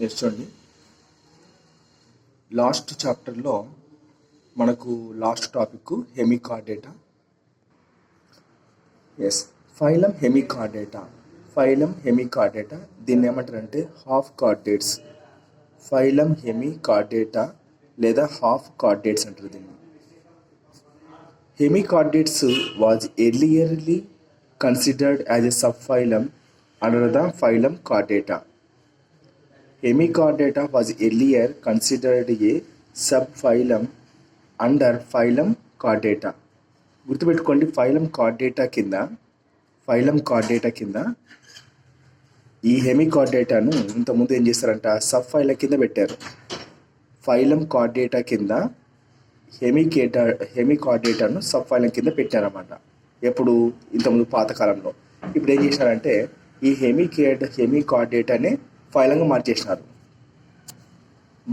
చూడండి, లాస్ట్ చాప్టర్లో మనకు last topic Hemichordata. Yes, phylum Hemichordata. Phylum Hemichordata దీన్ని ఏమంటారంటే హాఫ్ కార్డేట్స్. ఫైలం హెమికార్డేటా లేదా హాఫ్ కార్డేట్స్ అంటారు దీన్ని. Hemichordates was earlierly considered as a sub phylum under the phylum Chordata. Hemichordata was earlier considered a subphylum under phylum Chordata. గుర్తుపెట్టుకోండి, phylum Chordata కింద ఈ హెమికార్డేటాను ఇంతకుముందు ఏం చేస్తారంట, సబ్ ఫైలం కింద పెట్టారు. ఫైలం కార్డేటా కింద హెమికార్డేటాను సబ్ ఫైలం కింద పెట్టారన్నమాట. ఎప్పుడు? ఇంతకుముందు పాతకాలంలో. ఇప్పుడు ఏం చేశారంటే ఈ హెమికార్డేటానే ఫైలంగా మార్చేసినారు.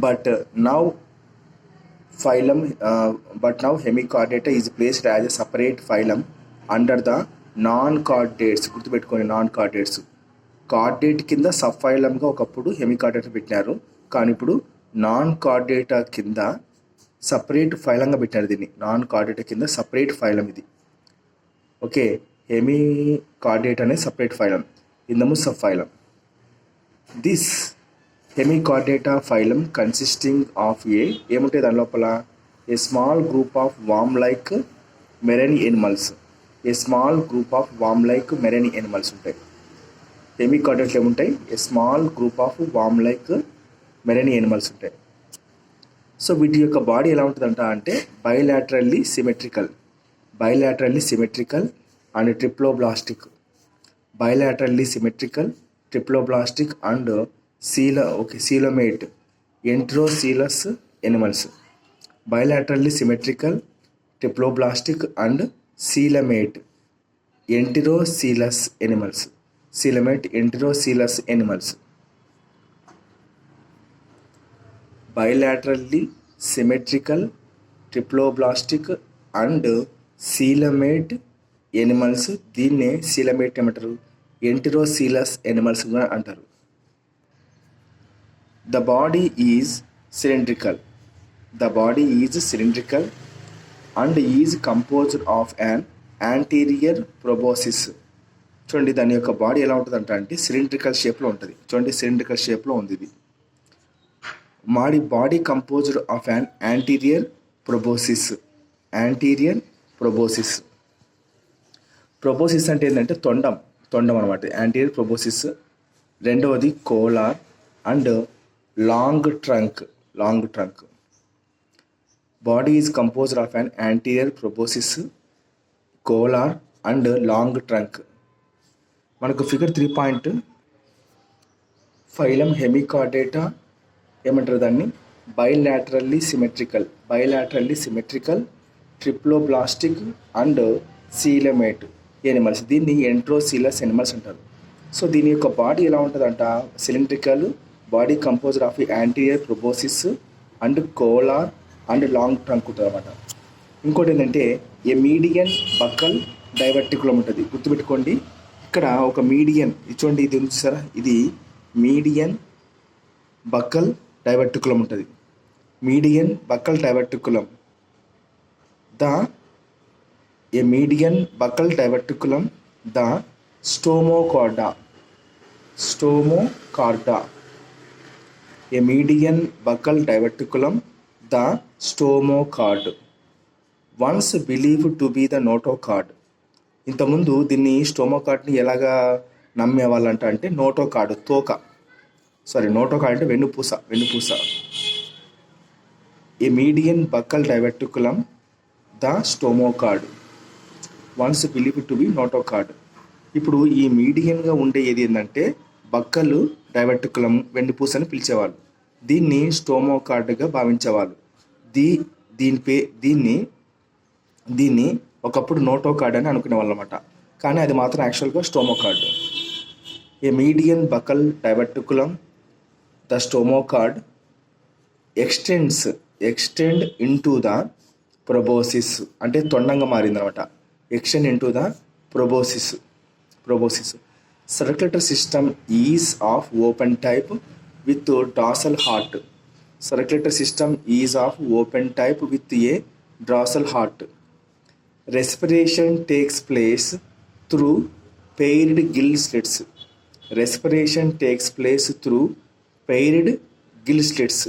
But now Hemichordata is placed as a separate phylum under the non chordates. గుర్తుపెట్టుకోండి, నాన్ కార్డేట్స్. కార్డేట్ కింద సబ్ ఫైలంగా ఒకప్పుడు హెమికార్డేటా పెట్టినారు, కానీ ఇప్పుడు నాన్ కార్డేటా కింద సపరేట్ ఫైలంగా పెట్టారు దీన్ని. నాన్ కార్డేటా కింద సపరేట్ ఫైలం ఇది. ఓకే, హెమికార్డేటా అనేది సపరేట్ ఫైలం, ఇందము sub phylum. This hemichordata phylum consisting of ఏముంటాయి దాని లోపల? A small group of worm like marine animals. ఉంటాయి. హెమికార్డేట్లో ఏముంటాయి? A small group of worm like marine animals ఉంటాయి. సో వీటి యొక్క బాడీ ఎలా ఉంటుందంట అంటే bilaterally symmetrical and triploblastic. Triploblastic and coelomate enterocoelous animals. Bilaterally symmetrical, triploblastic and coelomate enterocoelous animals. Bilaterally symmetrical, triploblastic and coelomate animals. దీన్నే coelomate ఏమంటారు? Enterocoelous animals కూడా అంటారు. The body is cylindrical and is composed of an anterior proboscis. చూడండి, దాని యొక్క body ఎలా ఉంటుంది అంటే సిలిండ్రికల్ షేప్లో ఉంటుంది. చూడండి, సిలిండ్రికల్ షేప్లో ఉంది ఇది. Body composed of an anterior proboscis. Proboscis అంటే ఏంటంటే తొండం అనమాట, యాంటీరియర్ ప్రొబోసిస్. రెండవది Kolar and long trunk. Body is composed of an anterior proboscis, Kolar and long trunk. మనకు ఫిగర్ 3 ఫైలం హెమికార్డేటా ఏమంటారు దాన్ని? బైలాటరల్లీ symmetrical, triploblastic and coelomate animals. దీన్ని ఎంట్రోసీలస్ ఎనిమల్స్ అంటారు. సో దీని యొక్క బాడీ ఎలా ఉంటుందంట? Cylindrical, body composed of anterior proboscis and Kolar and long trunk ఉంటుంది అన్నమాట. ఇంకోటి ఏంటంటే ఏ మీడియన్ బక్కల్ డైవర్టికులం ఉంటుంది. గుర్తుపెట్టుకోండి, ఇక్కడ ఒక మీడియన్ చూడండి, ఇది ఉంది సార్, ఇది మీడియన్ బక్కల్ డైవర్టికులం ఉంటుంది. Median buccal diverticulum A median buccal diverticulum, the stomochorda. A median buccal diverticulum, the stomochord, once believed to be the notochord. ఇంతకుముందు దీన్ని స్టోమోకార్డ్ని ఎలాగా నమ్మేవాళ్ళంట అంటే నోటోకార్డ్ అంటే వెన్నుపూస. A median buccal diverticulum, the stomochord, once believe to be notochord. ఇప్పుడు ఈ మీడియన్గా ఉండే ఏది ఏంటంటే బక్కలు డైవర్టికులం, వెన్నుపూస అని పిలిచేవాళ్ళు. దీన్ని స్టోమోకార్డ్గా భావించేవాళ్ళు. దీన్ని ఒకప్పుడు నోటోకార్డ్ అని అనుకునే వాళ్ళు అనమాట, కానీ అది మాత్రం యాక్చువల్గా stomochord. A median buccal diverticulum, the stomochord extend into the proboscis, అంటే తొండంగా మారిందనమాట. Extend into the proboscis. Circulator system is of open type with dorsal heart. Circulatory system is of open type with a dorsal heart. Respiration takes place through paired gill slits. Respiration takes place through paired gill slits.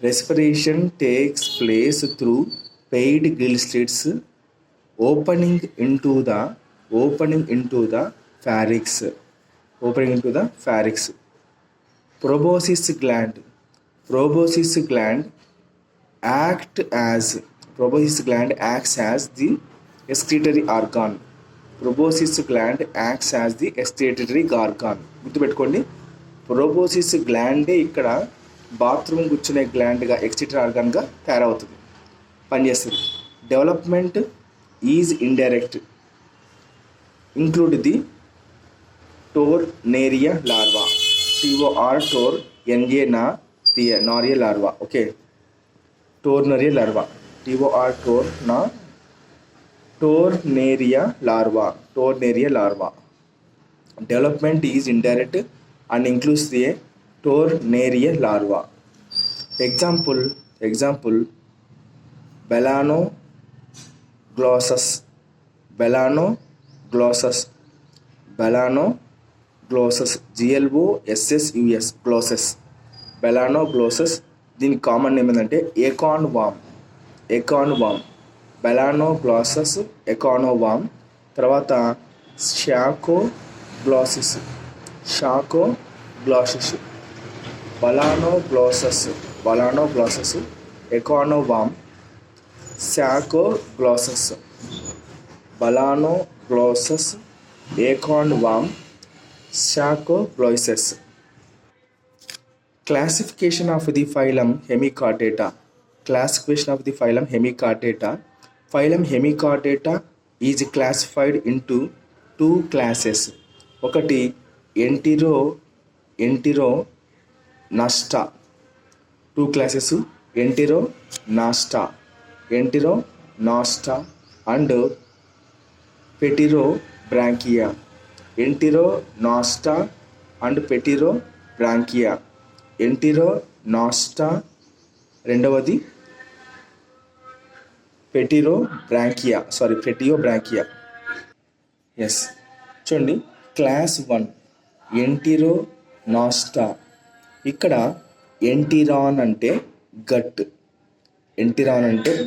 Respiration takes place through paired gill slits opening into the pharynx. Opening into the pharynx. Proboscis gland acts as the excretory organ. Proboscis gland acts as the excretory organ. గుర్తుపెట్టుకోండి, proboscis గ్లాండే ఇక్కడ bathroom కూర్చునే గ్లాండ్గా excretory ఆర్గాన్గా తయారవుతుంది, పనిచేస్తుంది. Development is indirect. Include the tornaria larva. TOR tor NA naria larva. Okay, tornaria larva. TOR tornaria larva. Development is indirect and includes the tornaria larva. Example Belanoglossous. GLOSSUS glossus. Belanoglossous. దీని common name ఏంటంటే acorn వామ్. Belanoglossous ఏకానోవామ్. తర్వాత షాకోగ్లాసిస్. Belanoglossous ఏకానోవామ్. షాకోగ్లాసిస్. Belanoglossous ఏకానోవామ్. షాకోగ్లాసిస్. Classification of the phylum Hemichordata. Phylum Hemichordata is classified into two classes. ఒకటి Enteropneusta. Two classes, Enteropneusta and Pterobranchia. Enteropneusta and Pterobranchia. Enteropneusta, రెండవది Pterobranchia. Yes, చూడండి, class 1 ఎంటిరోనాస్టా. ఇక్కడ ఎంటిరాన్ అంటే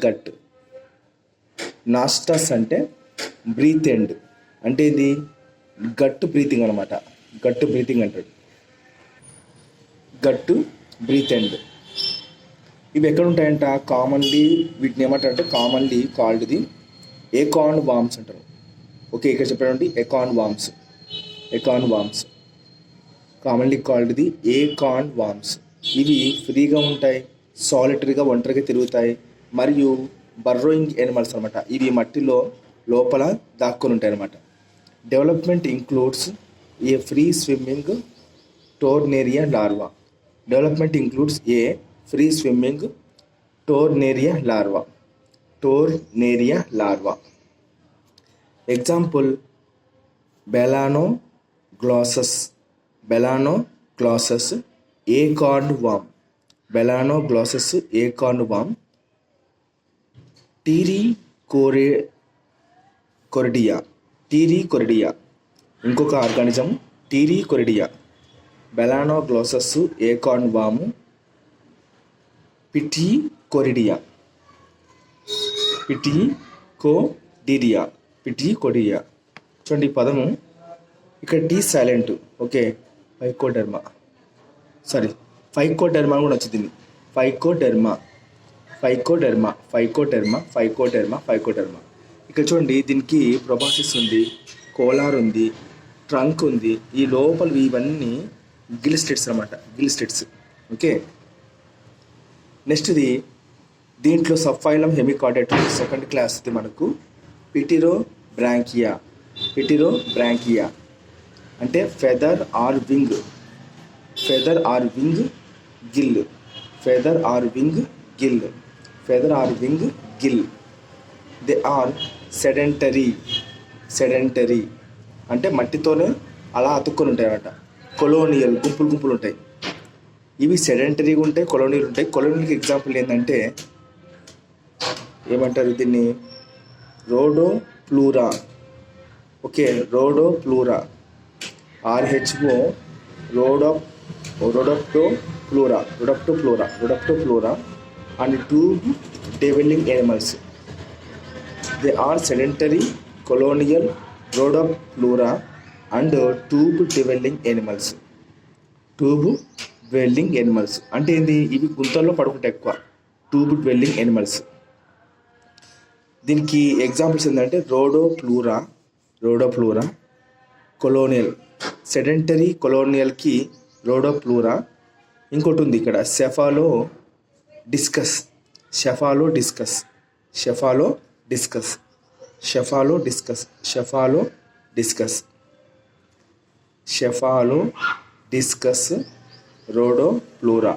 gut. నాస్టస్ అంటే breath end. అంటే ఇది gut breathing అనమాట. Gut breathing అంటాడు. Gut breath end. ఇవి ఎక్కడ ఉంటాయంట? వీటిని ఏమంటారంటే commonly called the acorn worms అంటారు. ఓకే, ఇక్కడ చెప్పండి, acorn worms commonly called the acorn worms. ఇవి ఫ్రీగా ఉంటాయి, సాలిటరీగా ఒంటరిగా తిరుగుతాయి, మరియు బర్రోయింగ్ యానిమల్స్ అనమాట. ఇవి మట్టిలో లోపల దాక్కొని ఉంటాయి అనమాట. Development includes a free swimming tornaria larva. Tornaria larva. Example Balanoglossus acorn worm. టీరీకోరిడియా ఇంకొక ఆర్గానిజం. టీరీకోరిడియా. బెలానోగ్లాసస్ ఏకార్న్ వాము. పిటికోడిరియా. చూడండి, ఈ పదము ఇక్కడ టీ సైలెంట్. ఓకే, ఫైకోడెర్మా కూడా వచ్చింది. ఫైకోడెర్మా. ఇక్కడ చూడండి, దీనికి ప్రొబాసిస్ ఉంది, కోలార్ ఉంది, ట్రంక్ ఉంది. ఈ లోపల ఇవన్నీ గిల్ స్లిట్స్ అనమాట. ఓకే, నెక్స్ట్ది దీంట్లో సబ్ఫైలం హెమికార్డేటా సెకండ్ క్లాస్ ఇది మనకు. పిటిరోబ్రాంకియా అంటే feather or wing gill. They are sedentary అంటే మట్టితోనే అలా అతుక్కొని ఉంటాయి అన్నమాట. కొలోనియల్ గుంపులు గుంపులు ఉంటాయి. ఇవి సెడెంటరీగా ఉంటాయి, కొలోనియల్ ఉంటాయి. కొలోనియల్కి ఎగ్జాంపుల్ ఏంటంటే ఏమంటారు దీన్ని, Rhabdopleura. Okay, Rhabdopleura, RHO, Rhabdopleura and tube dwelling animals. They are sedentary, colonial, Rhabdopleura and tube dwelling animals. Tube dwelling animals అంటే ఏంది, ఇవి గుంతల్లో పడుకుంటాయి ఎక్కువ, ట్యూబ్ డ్వెల్లింగ్ యానిమల్స్. దీనికి ఎగ్జాంపుల్స్ ఏంటంటే రోడోప్లూరా, కొలోనియల్. సెడెంటరీ కొలోనియల్కి రోడోప్లూరా. ఇంకోటి ఉంది ఇక్కడ సెఫాలో డిస్కస్. రోడోప్లూరా.